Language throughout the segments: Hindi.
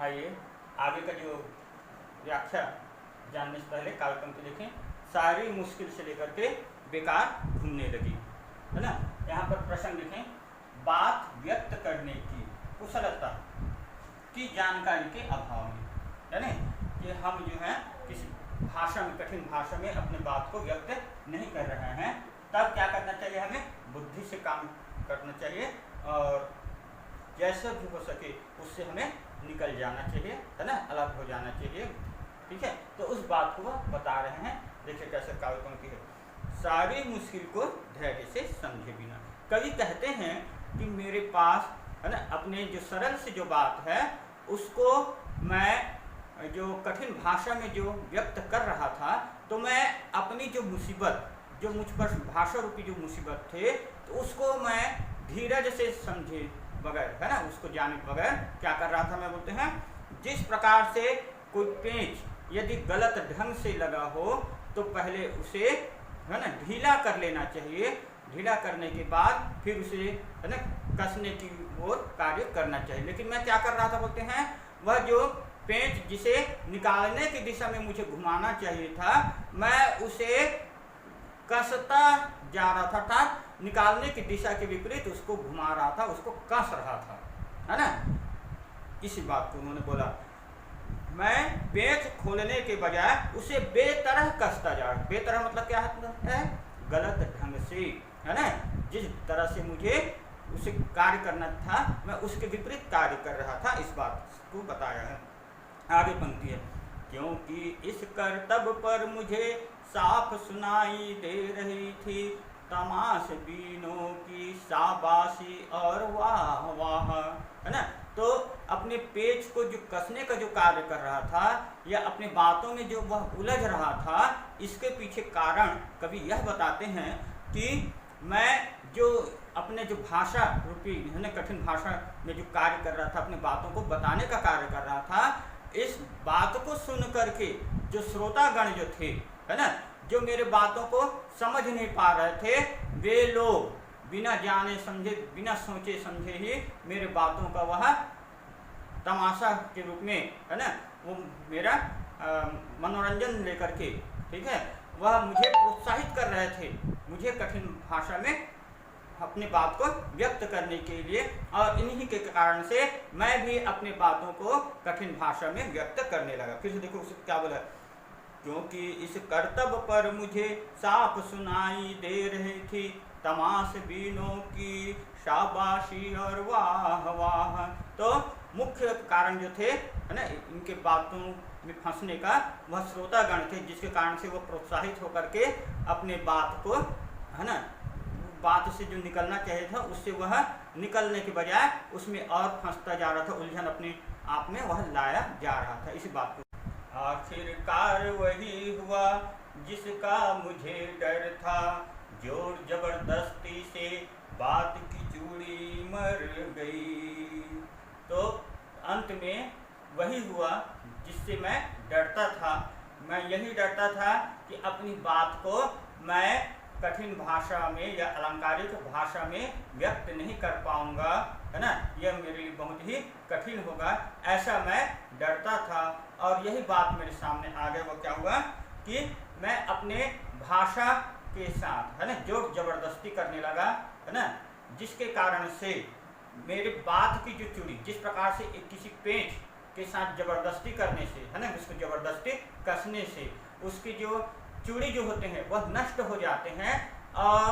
आइए आगे का जो व्याख्या जानने से पहले काव्य पंक्ति देखें। सारी मुश्किल से लेकर के बेकार घूमने लगी, है ना। यहाँ पर प्रश्न लिखें, बात व्यक्त करने की कुशलता की जानकारी के अभाव में, यानी कि हम जो है किसी भाषा में, कठिन भाषा में अपने बात को व्यक्त नहीं कर रहे हैं, तब क्या करना चाहिए, हमें बुद्धि से काम करना चाहिए और जैसे भी हो सके उससे हमें निकल जाना चाहिए, है ना, अलग हो जाना चाहिए। ठीक है, तो उस बात को वह बता रहे हैं। देखिए कैसे काव्य पंक्ति है, सारी मुश्किल को धैर्य से समझे बिना। कवि कहते हैं कि मेरे पास, है ना, अपने जो सरल से जो बात है उसको मैं जो कठिन भाषा में जो व्यक्त कर रहा था, तो मैं अपनी जो मुसीबत, जो मुझ पर भाषा रूपी जो मुसीबत थे, तो उसको मैं धीरज से समझे बगैर, है ना, उसको जाने बगैर क्या कर रहा था, मैं बोलते हैं जिस प्रकार से कोई पेंच यदि गलत ढंग से लगा हो तो पहले उसे, है ना, ढीला कर लेना चाहिए। ढीला करने के बाद फिर उसे, है ना, कसने की ओर कार्य करना चाहिए। लेकिन मैं क्या कर रहा था, बोलते हैं वह जो पेंच जिसे निकालने की दिशा में मुझे घुमाना चाहिए था, मैं उसे कसता जा रहा था, अर्थात निकालने की दिशा के विपरीत उसको घुमा रहा था, उसको कस रहा था, है ना। इसी बात को उन्होंने बोला, मैं पेंच खोलने के बजाय उसे बेतरह कसता जा रहा। बेतरह मतलब क्या है, गलत ढंग से, है ना, जिस तरह से मुझे उसे कार्य करना था मैं उसके विपरीत कार्य कर रहा था, इस बात को बताया है। आगे पंक्ति है, क्योंकि इस कर्तव्य पर मुझे साफ सुनाई दे रही थी तमाशबीनों की शाबाशी और वाह वाह, है ना। तो अपने पेच को जो कसने का जो कार्य कर रहा था या अपने बातों में जो वह उलझ रहा था, इसके पीछे कारण कवि यह बताते हैं कि मैं जो अपने जो भाषा रूपी, है ना, कठिन भाषा में जो कार्य कर रहा था, अपने बातों को बताने का कार्य कर रहा था, इस बात को सुन करके जो श्रोतागण जो थे, है ना, जो मेरे बातों को समझ नहीं पा रहे थे, वे लोग बिना जाने समझे, बिना सोचे समझे ही मेरे बातों का वह तमाशा के रूप में, है ना, वो मेरा मनोरंजन लेकर के, ठीक है, वह मुझे प्रोत्साहित कर रहे थे, मुझे कठिन भाषा में अपनी बात को व्यक्त करने के लिए, और इन्हीं के कारण से मैं भी अपनी बातों को कठिन भाषा में व्यक्त करने लगा। फिर से देखो उसे क्या बोला, क्योंकि इस कर्तव्य पर मुझे साफ सुनाई दे रही थी तमाशबीनों की शाबाशी और वाह वाह। तो मुख्य कारण जो थे, है ना, इनके बातों में फंसने का, वह श्रोतागण थे, जिसके कारण से वह प्रोत्साहित होकर के अपने बात को, है ना, बात से जो निकलना चाहिए था उससे वह निकलने के बजाय उसमें और फंसता जा रहा था, उलझन अपने आप में वह लाया जा रहा था। इसी बात को आखिरकार वही हुआ जिसका मुझे डर था, जोर जबरदस्ती से बात की चूड़ी मर गई। तो अंत में वही हुआ जिससे मैं डरता था। मैं यही डरता था कि अपनी बात को मैं कठिन भाषा में या अलंकारिक भाषा में व्यक्त नहीं कर पाऊंगा, है ना, यह मेरे लिए बहुत ही कठिन होगा, ऐसा मैं डरता था। और यही बात मेरे सामने आ गई। वो क्या हुआ कि मैं अपने भाषा के साथ, है ना, जोर जबरदस्ती करने लगा, है ना, जिसके कारण से मेरी बात की जो चूड़ी, जिस प्रकार से किसी पेंच के साथ जबरदस्ती करने से, है ना, उसको जबरदस्ती कसने से उसकी जो चूड़ी जो होते हैं वह नष्ट हो जाते हैं, और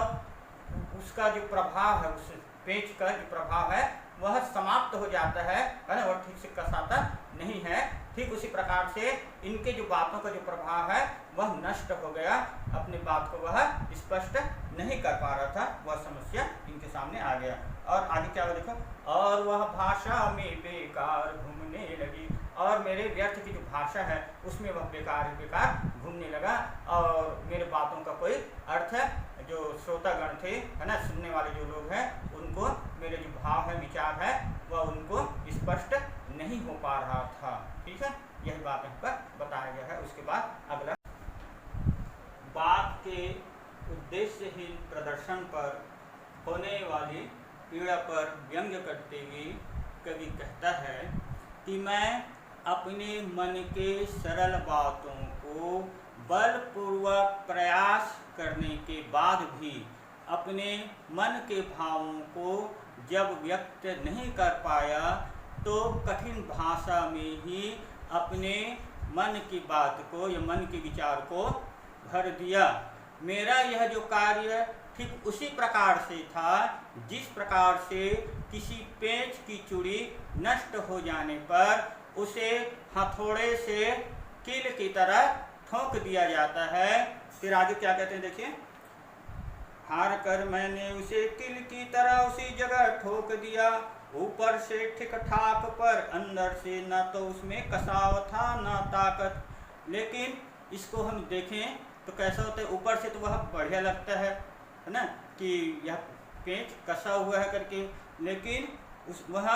उसका जो प्रभाव है, उस पेंच का जो प्रभाव है वह समाप्त हो जाता है ना, वह ठीक से कसाता नहीं है। ठीक उसी प्रकार से इनके जो बातों का जो प्रभाव है वह नष्ट हो गया, अपनी बात को वह स्पष्ट नहीं कर पा रहा था, वह समस्या इनके सामने आ गया। और आगे क्या हुआ देखो, और वह भाषा में बेकार घूमने लगी, और मेरे व्यर्थ की जो भाषा है उसमें वह बेकार घूमने लगा, और मेरे बातों का कोई अर्थ है, जो श्रोतागण थे, है ना, सुनने वाले जो लोग हैं, उनको मेरे जो भाव है, विचार है, वह उनको स्पष्ट नहीं हो पा रहा था। ठीक है, यही बात यहाँ पर बताया गया है। उसके बाद अगला, बात के उद्देश्यहीन प्रदर्शन पर होने वाली पीड़ा पर व्यंग्य करते हुए कवि कहता है कि मैं अपने मन के सरल बातों को बलपूर्वक प्रयास करने के बाद भी अपने मन के भावों को जब व्यक्त नहीं कर पाया तो कठिन भाषा में ही अपने मन की बात को या मन के विचार को भर दिया। मेरा यह जो कार्य ठीक उसी प्रकार से था जिस प्रकार से किसी पेंच की चूड़ी नष्ट हो जाने पर उसे हथौड़े से कील की तरह ठोक दिया जाता है। फिर आगे क्या कहते हैं देखिए, हार कर मैंने उसे कील की तरह उसी जगह ठोक दिया, ऊपर से ठीक ठाक पर अंदर से न तो उसमें कसाव था न ताकत। लेकिन इसको हम देखें तो कैसा होता है, ऊपर से तो वह बढ़िया लगता है ना कि यह पेंच कसा हुआ है करके, लेकिन उस वह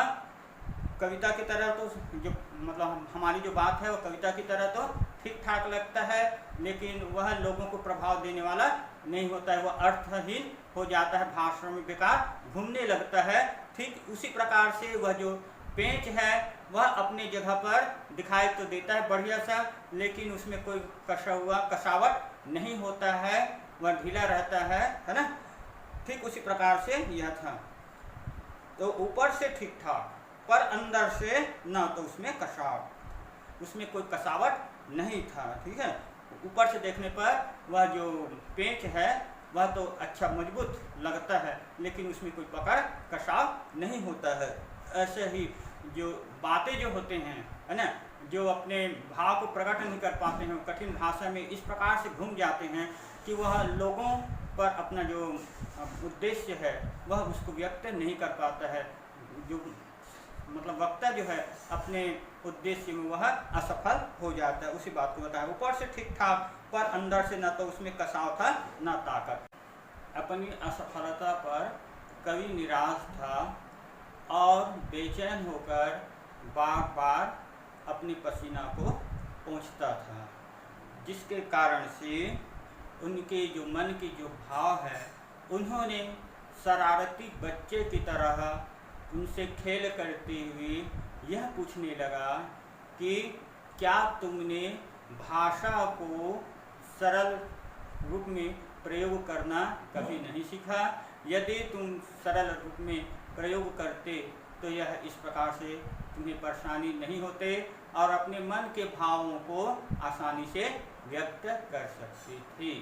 कविता की तरह तो जो मतलब हमारी जो बात है वो कविता की तरह तो ठीक ठाक लगता है, लेकिन वह लोगों को प्रभाव देने वाला नहीं होता है, वह अर्थहीन हो जाता है, भाषा में बेकार घूमने लगता है। ठीक उसी प्रकार से वह जो पेंच है वह अपने जगह पर दिखाई तो देता है बढ़िया सा, लेकिन उसमें कोई कसावट नहीं होता है, वह ढीला रहता है ना। ठीक उसी प्रकार से यह था, तो ऊपर से ठीक ठाक पर अंदर से न तो उसमें कसाव, उसमें कोई कसावट नहीं था। ठीक है, ऊपर से देखने पर वह जो पेंच है वह तो अच्छा मजबूत लगता है, लेकिन उसमें कोई पकड़ कसाव नहीं होता है। ऐसे ही जो बातें जो होते हैं है ना, जो अपने भाव को प्रकट नहीं कर पाते हैं, कठिन भाषा में इस प्रकार से घूम जाते हैं कि वह लोगों पर अपना जो उद्देश्य है वह उसको व्यक्त नहीं कर पाता है, जो मतलब वक्ता जो है अपने उद्देश्य में वह असफल हो जाता है। उसी बात को बताया, ऊपर से ठीक ठाक पर अंदर से न तो उसमें कसाव था न ताकत। अपनी असफलता पर कवि निराश था और बेचैन होकर बार बार अपनी पसीना को पोंछता था, जिसके कारण से उनके जो मन की जो भाव है उन्होंने शरारती बच्चे की तरह उनसे खेल करते हुए यह पूछने लगा कि क्या तुमने भाषा को सरल रूप में प्रयोग करना कभी नहीं सीखा? यदि तुम सरल रूप में प्रयोग करते तो यह इस प्रकार से तुम्हें परेशानी नहीं होते और अपने मन के भावों को आसानी से व्यक्त कर सकती थी।